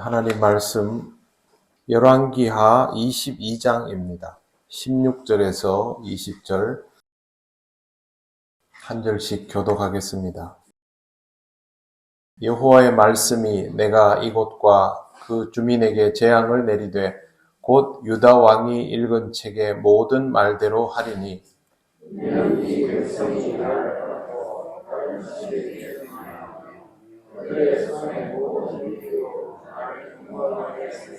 하나님 말씀 열왕기하 22장입니다. 16절에서 20절 한 절씩 교독하겠습니다. 여호와의 말씀이 내가 이곳과 그 주민에게 재앙을 내리되 곧 유다 왕이 읽은 책의 모든 말대로 하리니 이 백성이 나를 떠나고 다른 신에게 행하며 그들의 손에 모든 일로 나를 경건하게 했으며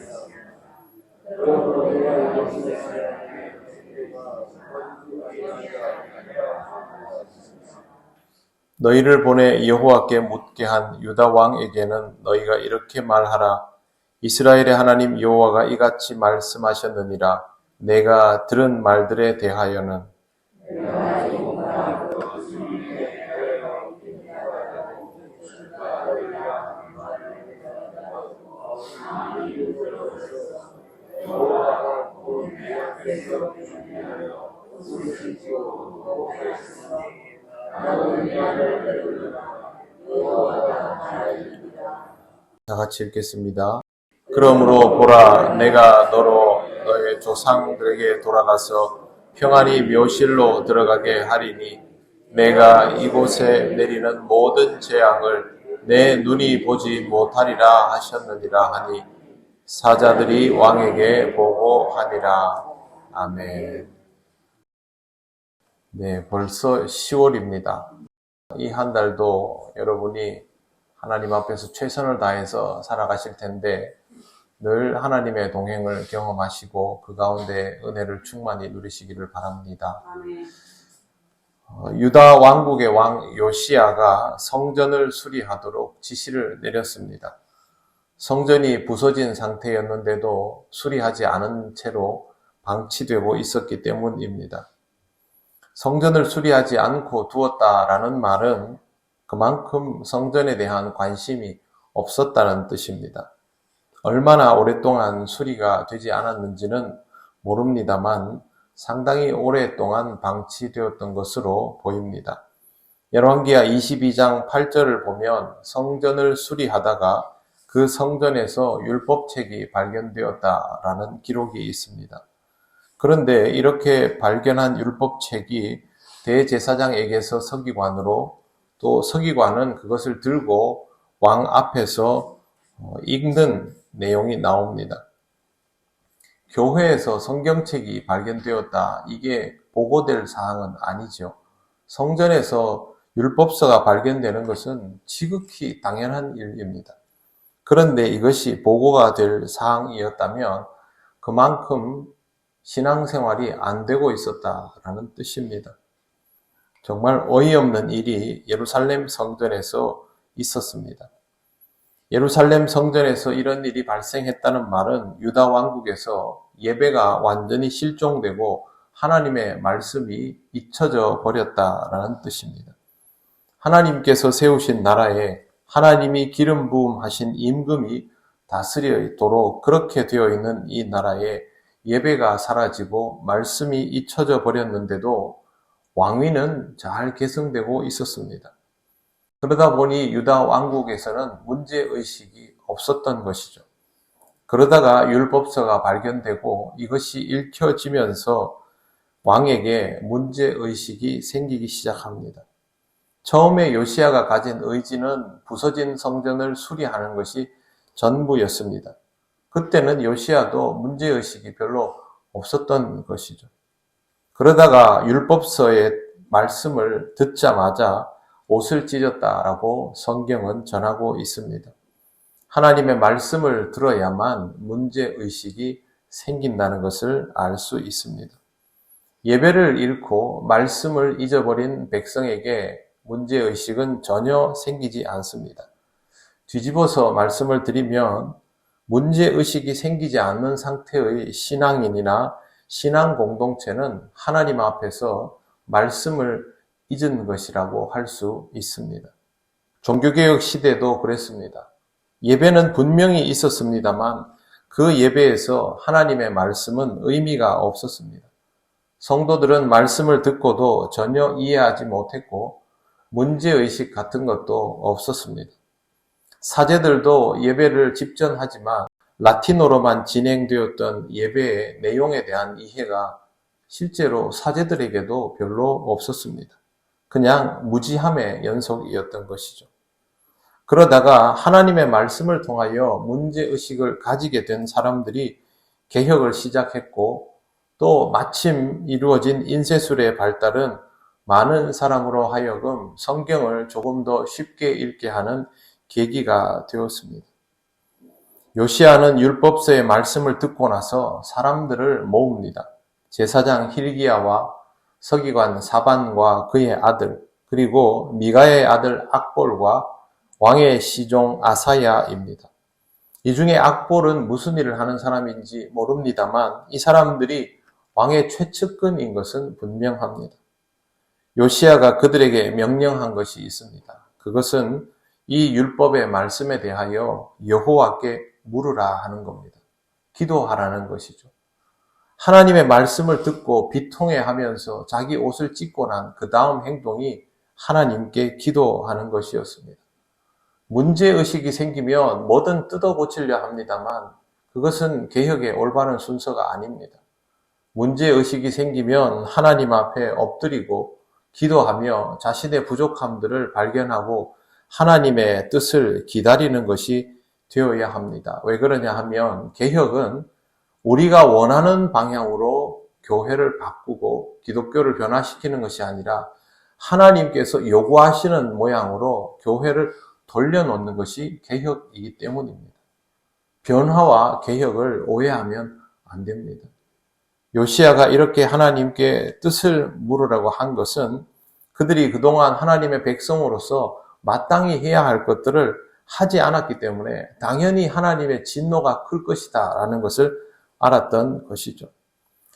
그러므로 내가 당신의 사랑에 너희를 보내 여호와께 묻게 한 유다 왕에게는 너희가 이렇게 말하라. 이스라엘의 하나님 여호와가 이같이 말씀하셨느니라. 내가 들은 말들에 대하여는 다 같이 읽겠습니다. 그러므로 보라, 내가 너로 너의 조상들에게 돌아가서 평안히 묘실로 들어가게 하리니 내가 이곳에 내리는 모든 재앙을 내 눈이 보지 못하리라 하셨느니라 하니 사자들이 왕에게 보고하니라. 아멘. 네, 벌써 10월입니다. 이 한 달도 여러분이 하나님 앞에서 최선을 다해서 살아가실 텐데 늘 하나님의 동행을 경험하시고 그 가운데 은혜를 충만히 누리시기를 바랍니다. 유다 왕국의 왕 요시야가 성전을 수리하도록 지시를 내렸습니다. 성전이 부서진 상태였는데도 수리하지 않은 채로 방치되고 있었기 때문입니다. 성전을 수리하지 않고 두었다라는 말은 그만큼 성전에 대한 관심이 없었다는 뜻입니다. 얼마나 오랫동안 수리가 되지 않았는지는 모릅니다만 상당히 오랫동안 방치되었던 것으로 보입니다. 열왕기하 22장 8절을 보면 성전을 수리하다가 그 성전에서 율법책이 발견되었다라는 기록이 있습니다. 그런데 이렇게 발견한 율법책이 대제사장에게서 서기관으로 또 서기관은 그것을 들고 왕 앞에서 읽는 내용이 나옵니다. 교회에서 성경책이 발견되었다. 이게 보고될 사항은 아니죠. 성전에서 율법서가 발견되는 것은 지극히 당연한 일입니다. 그런데 이것이 보고가 될 사항이었다면 그만큼 신앙생활이 안 되고 있었다라는 뜻입니다. 정말 어이없는 일이 예루살렘 성전에서 있었습니다. 예루살렘 성전에서 이런 일이 발생했다는 말은 유다 왕국에서 예배가 완전히 실종되고 하나님의 말씀이 잊혀져 버렸다라는 뜻입니다. 하나님께서 세우신 나라에 하나님이 기름 부음하신 임금이 다스려 있도록 그렇게 되어 있는 이 나라에 예배가 사라지고 말씀이 잊혀져 버렸는데도 왕위는 잘 계승되고 있었습니다. 그러다 보니 유다 왕국에서는 문제의식이 없었던 것이죠. 그러다가 율법서가 발견되고 이것이 읽혀지면서 왕에게 문제의식이 생기기 시작합니다. 처음에 요시야가 가진 의지는 부서진 성전을 수리하는 것이 전부였습니다. 그때는 요시야도 문제의식이 별로 없었던 것이죠. 그러다가 율법서의 말씀을 듣자마자 옷을 찢었다라고 성경은 전하고 있습니다. 하나님의 말씀을 들어야만 문제의식이 생긴다는 것을 알 수 있습니다. 예배를 잃고 말씀을 잊어버린 백성에게 문제의식은 전혀 생기지 않습니다. 뒤집어서 말씀을 드리면 문제의식이 생기지 않는 상태의 신앙인이나 신앙 공동체는 하나님 앞에서 말씀을 잊은 것이라고 할 수 있습니다. 종교개혁 시대도 그랬습니다. 예배는 분명히 있었습니다만 그 예배에서 하나님의 말씀은 의미가 없었습니다. 성도들은 말씀을 듣고도 전혀 이해하지 못했고 문제의식 같은 것도 없었습니다. 사제들도 예배를 집전하지만 라틴어로만 진행되었던 예배의 내용에 대한 이해가 실제로 사제들에게도 별로 없었습니다. 그냥 무지함의 연속이었던 것이죠. 그러다가 하나님의 말씀을 통하여 문제의식을 가지게 된 사람들이 개혁을 시작했고, 또 마침 이루어진 인쇄술의 발달은 많은 사람으로 하여금 성경을 조금 더 쉽게 읽게 하는 계기가 되었습니다. 요시야는 율법서의 말씀을 듣고 나서 사람들을 모읍니다. 제사장 hil기야와 서기관 사반과 그의 아들, 그리고 미가의 아들 악볼과 왕의 시종 아사야입니다. 이 중에 악볼은 무슨 일을 하는 사람인지 모릅니다만 이 사람들이 왕의 최측근인 것은 분명합니다. 요시야가 그들에게 명령한 것이 있습니다. 그것은 이 율법의 말씀에 대하여 여호와께 물으라 하는 겁니다. 기도하라는 것이죠. 하나님의 말씀을 듣고 비통해하면서 자기 옷을 찢고 난 그 다음 행동이 하나님께 기도하는 것이었습니다. 문제의식이 생기면 뭐든 뜯어고치려 합니다만 그것은 개혁의 올바른 순서가 아닙니다. 문제의식이 생기면 하나님 앞에 엎드리고 기도하며 자신의 부족함들을 발견하고 하나님의 뜻을 기다리는 것이 되어야 합니다. 왜 그러냐 하면 개혁은 우리가 원하는 방향으로 교회를 바꾸고 기독교를 변화시키는 것이 아니라 하나님께서 요구하시는 모양으로 교회를 돌려놓는 것이 개혁이기 때문입니다. 변화와 개혁을 오해하면 안 됩니다. 요시야가 이렇게 하나님께 뜻을 물으라고 한 것은 그들이 그동안 하나님의 백성으로서 마땅히 해야 할 것들을 하지 않았기 때문에 당연히 하나님의 진노가 클 것이다 라는 것을 알았던 것이죠.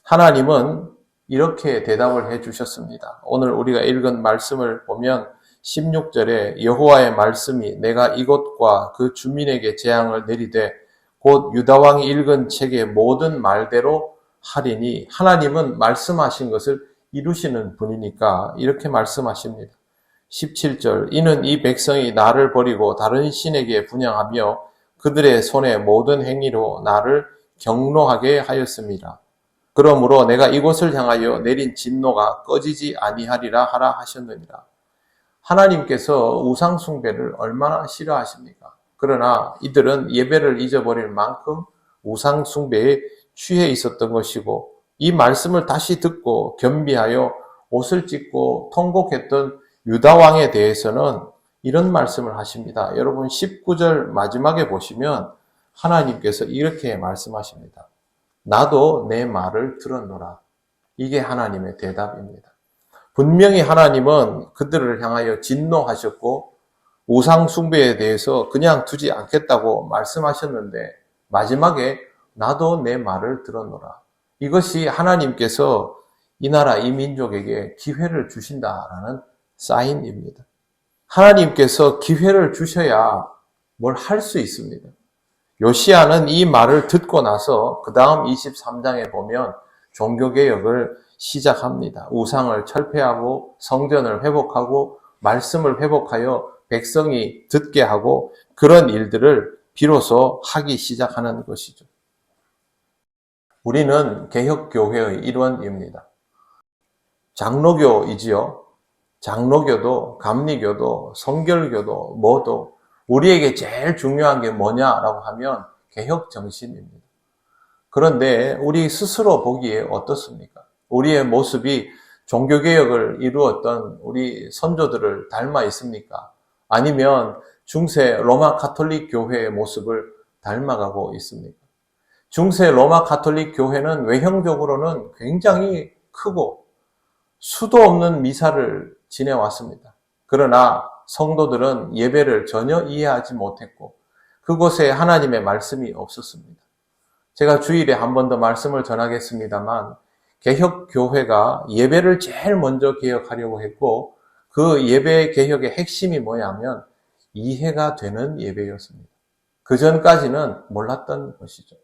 하나님은 이렇게 대답을 해 주셨습니다. 오늘 우리가 읽은 말씀을 보면 16절에 여호와의 말씀이 내가 이곳과 그 주민에게 재앙을 내리되 곧 유다왕이 읽은 책의 모든 말대로 하리니, 하나님은 말씀하신 것을 이루시는 분이니까 이렇게 말씀하십니다. 17절 이는 이 백성이 나를 버리고 다른 신에게 분향하며 그들의 손의 모든 행위로 나를 경노하게 하였습니다. 그러므로 내가 이곳을 향하여 내린 진노가 꺼지지 아니하리라 하라 하셨느니라. 하나님께서 우상 숭배를 얼마나 싫어하십니까? 그러나 이들은 예배를 잊어버릴 만큼 우상 숭배에 취해 있었던 것이고, 이 말씀을 다시 듣고 겸비하여 옷을 찢고 통곡했던 유다 왕에 대해서는 이런 말씀을 하십니다. 여러분 19절 마지막에 보시면 하나님께서 이렇게 말씀하십니다. 나도 내 말을 들었노라. 이게 하나님의 대답입니다. 분명히 하나님은 그들을 향하여 진노하셨고 우상 숭배에 대해서 그냥 두지 않겠다고 말씀하셨는데 마지막에 나도 내 말을 들었노라. 이것이 하나님께서 이 나라 이 민족에게 기회를 주신다라는 사인입니다. 하나님께서 기회를 주셔야 뭘 할 수 있습니다. 요시야는 이 말을 듣고 나서 그 다음 23장에 보면 종교개혁을 시작합니다. 우상을 철폐하고 성전을 회복하고 말씀을 회복하여 백성이 듣게 하고 그런 일들을 비로소 하기 시작하는 것이죠. 우리는 개혁교회의 일원입니다. 장로교이지요. 장로교도 감리교도 성결교도 뭐도 우리에게 제일 중요한 게 뭐냐라고 하면 개혁 정신입니다. 그런데 우리 스스로 보기에 어떻습니까? 우리의 모습이 종교개혁을 이루었던 우리 선조들을 닮아 있습니까? 아니면 중세 로마 가톨릭 교회의 모습을 닮아가고 있습니까? 중세 로마 가톨릭 교회는 외형적으로는 굉장히 크고 수도 없는 미사를 지내왔습니다. 그러나 성도들은 예배를 전혀 이해하지 못했고 그곳에 하나님의 말씀이 없었습니다. 제가 주일에 한 번 더 말씀을 전하겠습니다만 개혁교회가 예배를 제일 먼저 개혁하려고 했고 그 예배 개혁의 핵심이 뭐냐면 이해가 되는 예배였습니다. 그 전까지는 몰랐던 것이죠.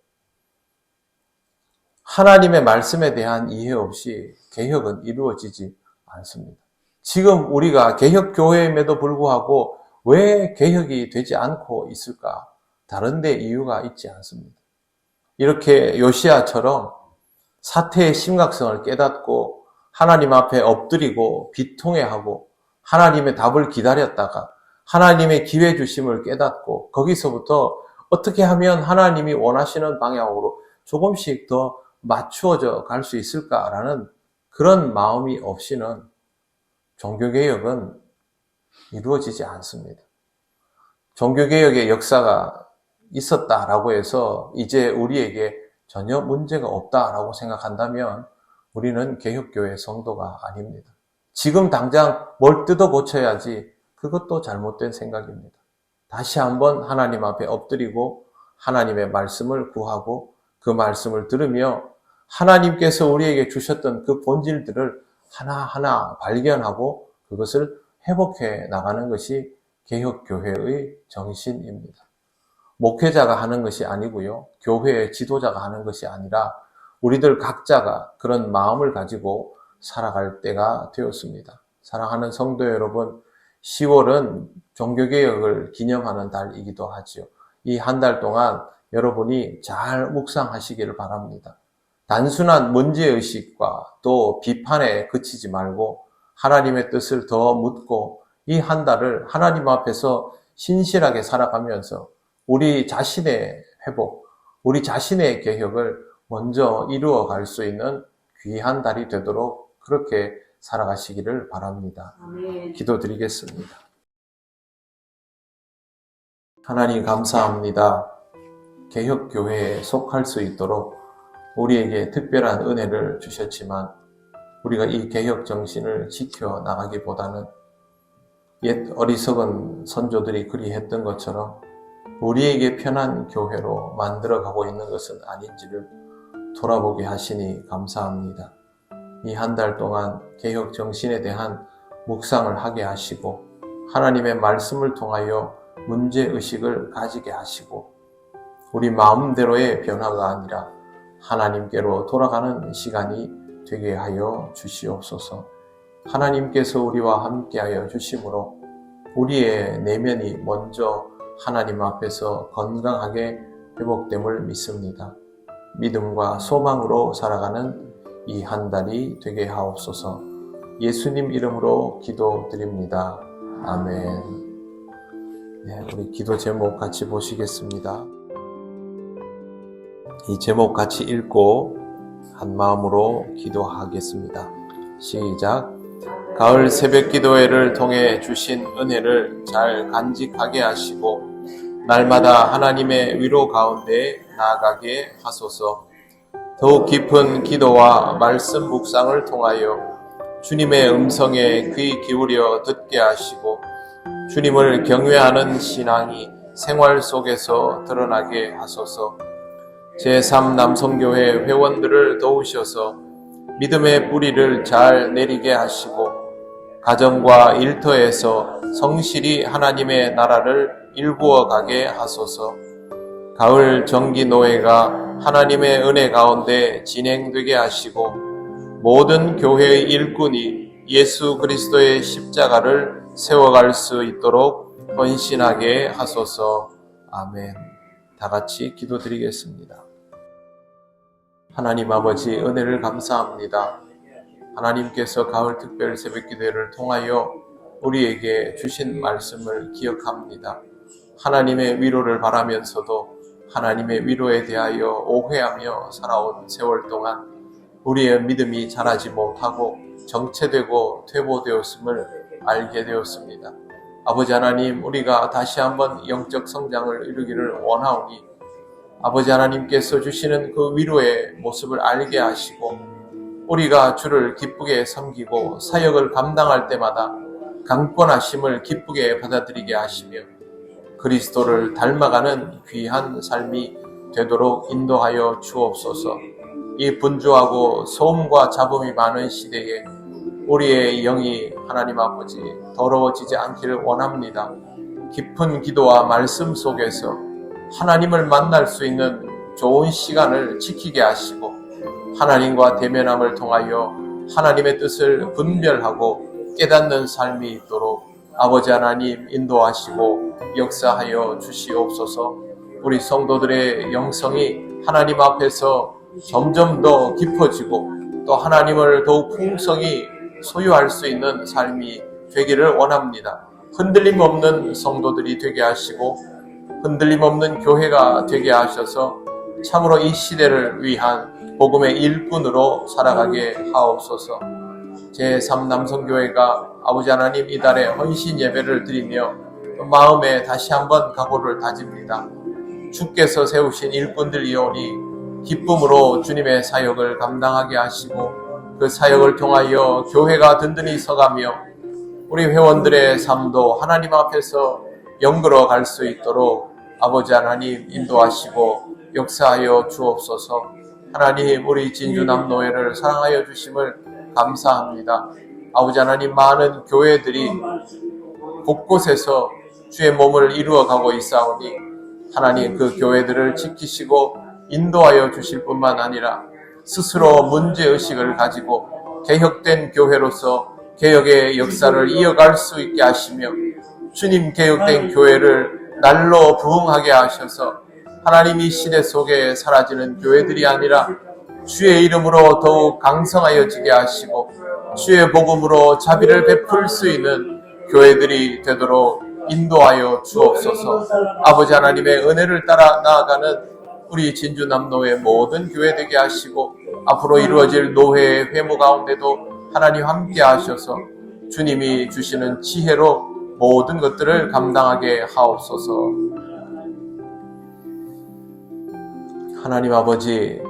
하나님의 말씀에 대한 이해 없이 개혁은 이루어지지 않습니다. 지금 우리가 개혁교회임에도 불구하고 왜 개혁이 되지 않고 있을까? 다른 데 이유가 있지 않습니다. 이렇게 요시야처럼 사태의 심각성을 깨닫고 하나님 앞에 엎드리고 비통해하고 하나님의 답을 기다렸다가 하나님의 기회 주심을 깨닫고 거기서부터 어떻게 하면 하나님이 원하시는 방향으로 조금씩 더 맞추어져 갈 수 있을까라는 그런 마음이 없이는 종교개혁은 이루어지지 않습니다. 종교개혁의 역사가 있었다라고 해서 이제 우리에게 전혀 문제가 없다라고 생각한다면 우리는 개혁교회 성도가 아닙니다. 지금 당장 뭘 뜯어 고쳐야지 그것도 잘못된 생각입니다. 다시 한번 하나님 앞에 엎드리고 하나님의 말씀을 구하고 그 말씀을 들으며 하나님께서 우리에게 주셨던 그 본질들을 하나하나 발견하고 그것을 회복해 나가는 것이 개혁교회의 정신입니다. 목회자가 하는 것이 아니고요. 교회의 지도자가 하는 것이 아니라 우리들 각자가 그런 마음을 가지고 살아갈 때가 되었습니다. 사랑하는 성도 여러분, 10월은 종교개혁을 기념하는 달이기도 하지요. 이 한 달 동안 여러분이 잘 묵상하시기를 바랍니다. 단순한 문제의식과 또 비판에 그치지 말고 하나님의 뜻을 더 묻고 이 한 달을 하나님 앞에서 신실하게 살아가면서 우리 자신의 회복, 우리 자신의 개혁을 먼저 이루어 갈 수 있는 귀한 달이 되도록 그렇게 살아가시기를 바랍니다. 아멘. 기도드리겠습니다. 하나님 감사합니다. 개혁교회에 속할 수 있도록 우리에게 특별한 은혜를 주셨지만 우리가 이 개혁 정신을 지켜나가기보다는 옛 어리석은 선조들이 그리했던 것처럼 우리에게 편한 교회로 만들어가고 있는 것은 아닌지를 돌아보게 하시니 감사합니다. 이 한 달 동안 개혁 정신에 대한 묵상을 하게 하시고 하나님의 말씀을 통하여 문제의식을 가지게 하시고 우리 마음대로의 변화가 아니라 하나님께로 돌아가는 시간이 되게 하여 주시옵소서. 하나님께서 우리와 함께하여 주심으로 우리의 내면이 먼저 하나님 앞에서 건강하게 회복됨을 믿습니다. 믿음과 소망으로 살아가는 이 한 달이 되게 하옵소서. 예수님 이름으로 기도드립니다. 아멘. 네, 우리 기도 제목 같이 보시겠습니다. 이 제목 같이 읽고 한 마음으로 기도하겠습니다. 시작. 가을 새벽 기도회를 통해 주신 은혜를 잘 간직하게 하시고 날마다 하나님의 위로 가운데 나아가게 하소서. 더욱 깊은 기도와 말씀 묵상을 통하여 주님의 음성에 귀 기울여 듣게 하시고 주님을 경외하는 신앙이 생활 속에서 드러나게 하소서. 제3남성교회 회원들을 도우셔서 믿음의 뿌리를 잘 내리게 하시고 가정과 일터에서 성실히 하나님의 나라를 일구어 가게 하소서. 가을 정기노회가 하나님의 은혜 가운데 진행되게 하시고 모든 교회의 일꾼이 예수 그리스도의 십자가를 세워갈 수 있도록 헌신하게 하소서. 아멘. 다 같이 기도드리겠습니다. 하나님 아버지 은혜를 감사합니다. 하나님께서 가을 특별 새벽 기도회를 통하여 우리에게 주신 말씀을 기억합니다. 하나님의 위로를 바라면서도 하나님의 위로에 대하여 오해하며 살아온 세월 동안 우리의 믿음이 자라지 못하고 정체되고 퇴보되었음을 알게 되었습니다. 아버지 하나님, 우리가 다시 한번 영적 성장을 이루기를 원하오니 아버지 하나님께서 주시는 그 위로의 모습을 알게 하시고 우리가 주를 기쁘게 섬기고 사역을 감당할 때마다 강권하심을 기쁘게 받아들이게 하시며 그리스도를 닮아가는 귀한 삶이 되도록 인도하여 주옵소서. 이 분주하고 소음과 잡음이 많은 시대에 우리의 영이 하나님 아버지 더러워지지 않기를 원합니다. 깊은 기도와 말씀 속에서 하나님을 만날 수 있는 좋은 시간을 지키게 하시고 하나님과 대면함을 통하여 하나님의 뜻을 분별하고 깨닫는 삶이 있도록 아버지 하나님 인도하시고 역사하여 주시옵소서. 우리 성도들의 영성이 하나님 앞에서 점점 더 깊어지고 또 하나님을 더욱 풍성히 소유할 수 있는 삶이 되기를 원합니다. 흔들림 없는 성도들이 되게 하시고 흔들림 없는 교회가 되게 하셔서 참으로 이 시대를 위한 복음의 일꾼으로 살아가게 하옵소서. 제3남성교회가 아버지 하나님 이달에 헌신 예배를 드리며 마음에 다시 한번 각오를 다집니다. 주께서 세우신 일꾼들이오니 기쁨으로 주님의 사역을 감당하게 하시고 그 사역을 통하여 교회가 든든히 서가며 우리 회원들의 삶도 하나님 앞에서 영그러 갈 수 있도록 아버지 하나님 인도하시고 역사하여 주옵소서. 하나님 우리 진주남노회를 사랑하여 주심을 감사합니다. 아버지 하나님 많은 교회들이 곳곳에서 주의 몸을 이루어가고 있사오니 하나님 그 교회들을 지키시고 인도하여 주실 뿐만 아니라 스스로 문제의식을 가지고 개혁된 교회로서 개혁의 역사를 이어갈 수 있게 하시며 주님 개혁된 교회를 날로 부흥하게 하셔서 하나님 이 시대 속에 사라지는 교회들이 아니라 주의 이름으로 더욱 강성하여지게 하시고 주의 복음으로 자비를 베풀 수 있는 교회들이 되도록 인도하여 주옵소서. 아버지 하나님의 은혜를 따라 나아가는 우리 진주남노회 모든 교회 되게 하시고 앞으로 이루어질 노회의 회무 가운데도 하나님 함께 하셔서 주님이 주시는 지혜로 모든 것들을 감당하게 하옵소서. 하나님 아버지,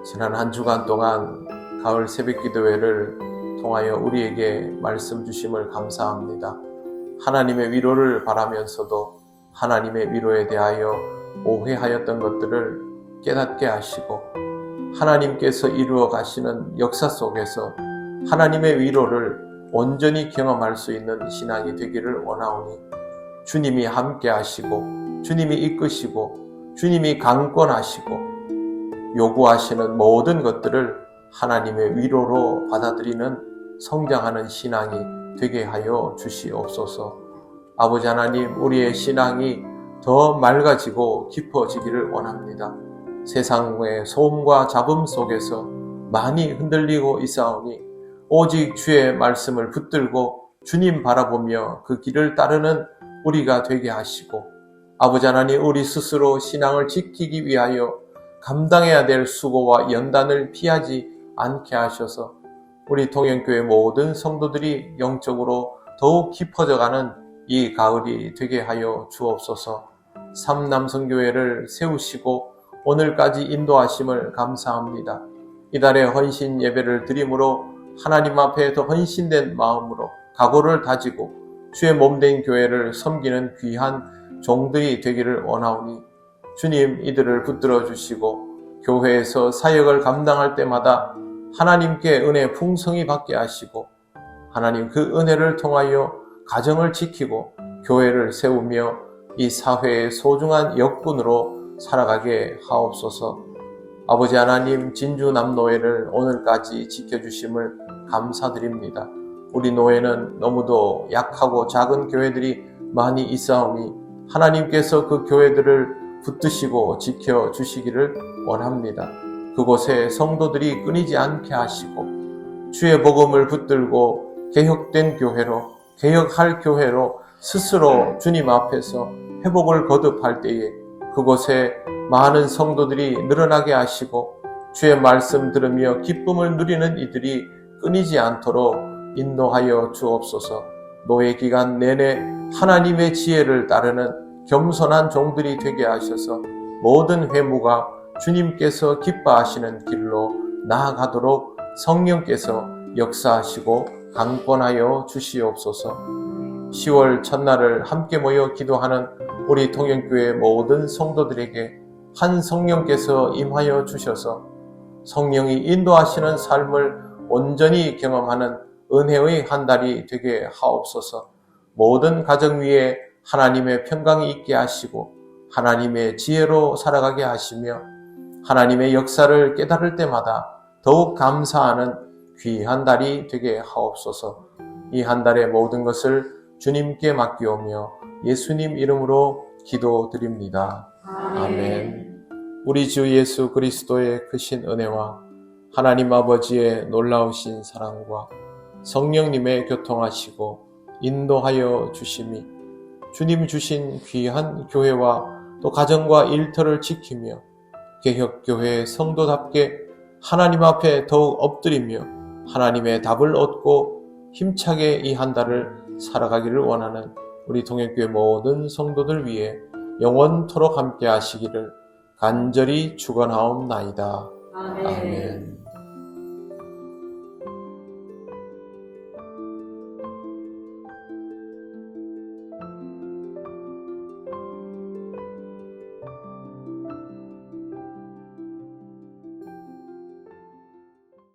지난 한 주간 동안 가을 새벽기도회를 통하여 우리에게 말씀 주심을 감사합니다. 하나님의 위로를 바라면서도 하나님의 위로에 대하여 오해하였던 것들을 깨닫게 하시고 하나님께서 이루어 가시는 역사 속에서 하나님의 위로를 온전히 경험할 수 있는 신앙이 되기를 원하오니 주님이 함께 하시고 주님이 이끄시고 주님이 강권하시고 요구하시는 모든 것들을 하나님의 위로로 받아들이는 성장하는 신앙이 되게 하여 주시옵소서. 아버지 하나님, 우리의 신앙이 더 맑아지고 깊어지기를 원합니다. 세상의 소음과 잡음 속에서 많이 흔들리고 있사오니 오직 주의 말씀을 붙들고 주님 바라보며 그 길을 따르는 우리가 되게 하시고 아버지 하나님, 우리 스스로 신앙을 지키기 위하여 감당해야 될 수고와 연단을 피하지 않게 하셔서 우리 통영교회 모든 성도들이 영적으로 더욱 깊어져가는 이 가을이 되게 하여 주옵소서. 삼남성교회를 세우시고 오늘까지 인도하심을 감사합니다. 이달의 헌신 예배를 드림으로 하나님 앞에 더 헌신된 마음으로 각오를 다지고 주의 몸된 교회를 섬기는 귀한 종들이 되기를 원하오니 주님 이들을 붙들어 주시고 교회에서 사역을 감당할 때마다 하나님께 은혜 풍성히 받게 하시고 하나님 그 은혜를 통하여 가정을 지키고 교회를 세우며 이 사회의 소중한 역군으로 살아가게 하옵소서. 아버지 하나님, 진주남노회를 오늘까지 지켜주심을 감사드립니다. 우리 노회는 너무도 약하고 작은 교회들이 많이 있사오니 하나님께서 그 교회들을 붙드시고 지켜주시기를 원합니다. 그곳에 성도들이 끊이지 않게 하시고 주의 복음을 붙들고 개혁된 교회로, 개혁할 교회로 스스로 주님 앞에서 회복을 거듭할 때에 그곳에 많은 성도들이 늘어나게 하시고 주의 말씀 들으며 기쁨을 누리는 이들이 끊이지 않도록 인도하여 주옵소서. 노예 기간 내내 하나님의 지혜를 따르는 겸손한 종들이 되게 하셔서 모든 회무가 주님께서 기뻐하시는 길로 나아가도록 성령께서 역사하시고 강권하여 주시옵소서. 10월 첫날을 함께 모여 기도하는 우리 통영교회 모든 성도들에게 한 성령께서 임하여 주셔서 성령이 인도하시는 삶을 온전히 경험하는 은혜의 한 달이 되게 하옵소서. 모든 가정 위에 하나님의 평강이 있게 하시고 하나님의 지혜로 살아가게 하시며 하나님의 역사를 깨달을 때마다 더욱 감사하는 귀한 달이 되게 하옵소서. 이 한 달의 모든 것을 주님께 맡기오며 예수님 이름으로 기도드립니다. 아멘. 우리 주 예수 그리스도의 크신 은혜와 하나님 아버지의 놀라우신 사랑과 성령님의 교통하시고 인도하여 주심이 주님 주신 귀한 교회와 또 가정과 일터를 지키며 개혁교회 성도답게 하나님 앞에 더욱 엎드리며 하나님의 답을 얻고 힘차게 이 한 달을 살아가기를 원하는 우리 통역교회 모든 성도들 위해 영원토록 함께 하시기를 간절히 축원하옵나이다. 아멘.